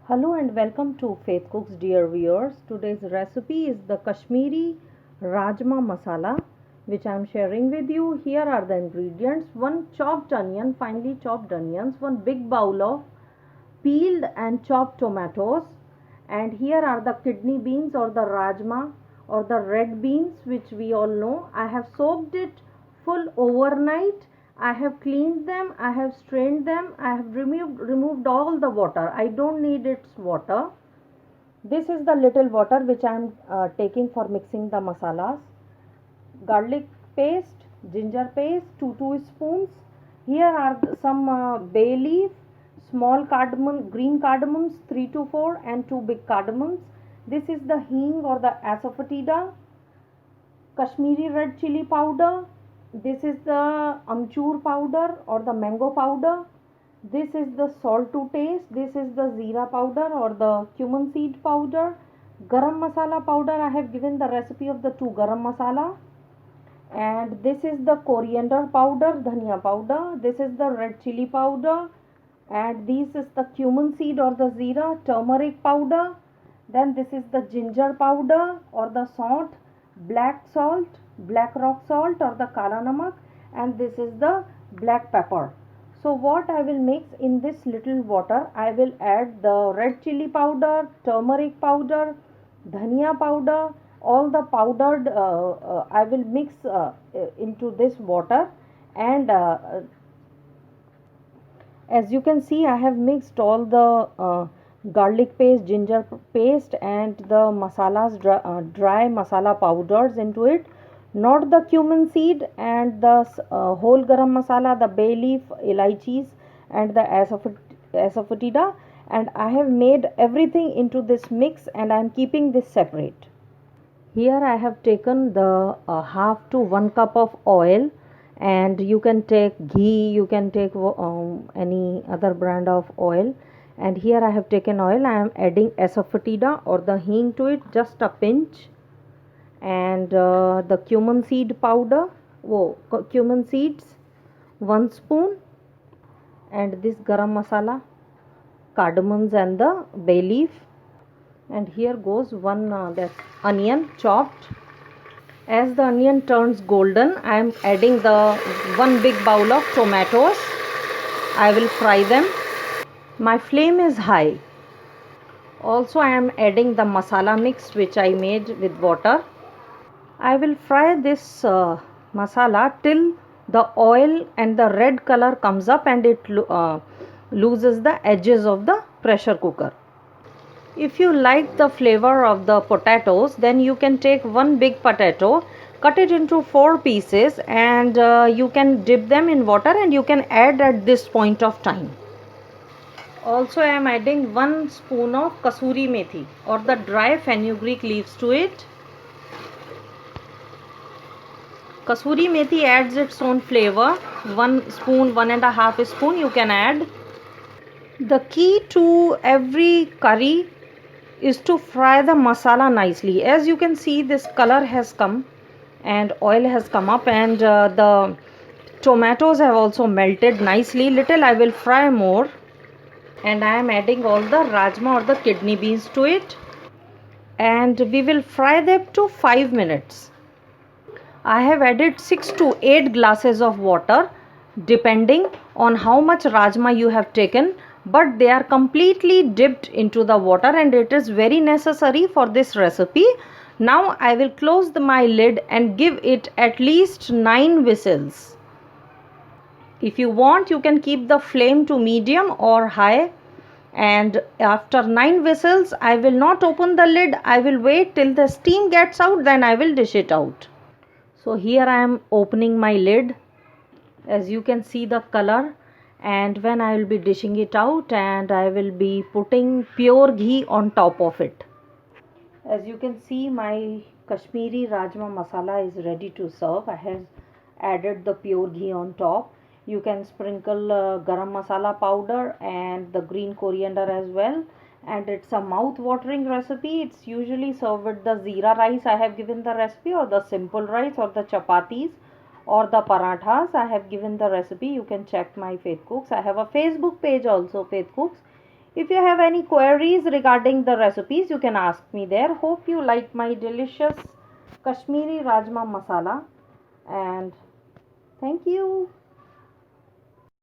Hello and welcome to Faith Cooks, dear viewers. Today's recipe is the Kashmiri Rajma Masala, which I am sharing with you. Here are the ingredients: one chopped onion, finely chopped onions, one big bowl of peeled and chopped tomatoes, and here are the kidney beans or the rajma or the red beans, which we all know. I have soaked it full overnight. I have cleaned them, I have strained them, I have removed all the water. I don't need its water. This is the little water which I am taking for mixing the masalas. Garlic paste, ginger paste, 2 spoons. Here are some bay leaf, small cardamom, green cardamoms, 3 to 4, and 2 big cardamoms. This is the hing or the asafoetida, Kashmiri red chili powder. This is the amchur powder or the mango powder. This is the salt to taste. This is the zira powder or the cumin seed powder. Garam masala powder. I have given the recipe of the 2 garam masala. And this is the coriander powder, dhania powder. This is the red chili powder. And this is the cumin seed or the zira, turmeric powder. Then this is the ginger powder or the salt, black salt, black rock salt or the kala namak, and this is the black pepper. So what I will mix in this little water, I will add the red chili powder, turmeric powder, dhania powder, all the powdered I will mix into this water. And as you can see, I have mixed all the garlic paste, ginger paste, and the masalas, dry masala powders into it, not the cumin seed and the whole garam masala, the bay leaf, elaichis, and the asafoetida. And I have made everything into this mix, and I am keeping this separate. Here I have taken the half to 1 cup of oil, and you can take ghee, you can take any other brand of oil. And here I have taken oil. I am adding asafoetida or the hing to it, just a pinch, and the cumin seed powder, cumin seeds, 1 spoon, and this garam masala, cardamoms, and the bay leaf. And here goes one that onion chopped. As the onion turns golden, I am adding the 1 big bowl of tomatoes. I will fry them. My flame is high. Also I am adding the masala mix which I made with water. I will fry this masala till the oil and the red color comes up and it loses the edges of the pressure cooker. If you like the flavor of the potatoes, then you can take 1 big potato, cut it into 4 pieces, and you can dip them in water, and you can add at this point of time. Also I am adding 1 spoon of kasuri methi or the dry fenugreek leaves to it. Kasuri methi adds its own flavor. 1 spoon, 1.5 spoon you can add. The key to every curry is to fry the masala nicely. As you can see, this color has come and oil has come up, and the tomatoes have also melted nicely. Little I will fry more, and I am adding all the rajma or the kidney beans to it, and we will fry them to 5 minutes. I have added 6 to 8 glasses of water depending on how much rajma you have taken, but they are completely dipped into the water, and it is very necessary for this recipe. Now I will close my lid and give it at least 9 whistles. If you want, you can keep the flame to medium or high, and after 9 whistles I will not open the lid. I will wait till the steam gets out, then I will dish it out. So here I am opening my lid. As you can see the color, and when I will be dishing it out, and I will be putting pure ghee on top of it. As you can see, my Kashmiri Rajma masala is ready to serve. I have added the pure ghee on top. You can sprinkle garam masala powder and the green coriander as well, and it's a mouth watering recipe. It's usually served with the zira rice. I have given the recipe, or the simple rice, or the chapatis, or the parathas. I have given the recipe. You can check my Faith Cooks. I have a Facebook page also, Faith Cooks. If you have any queries regarding the recipes, you can ask me there. Hope you like my delicious Kashmiri Rajma Masala, and thank you.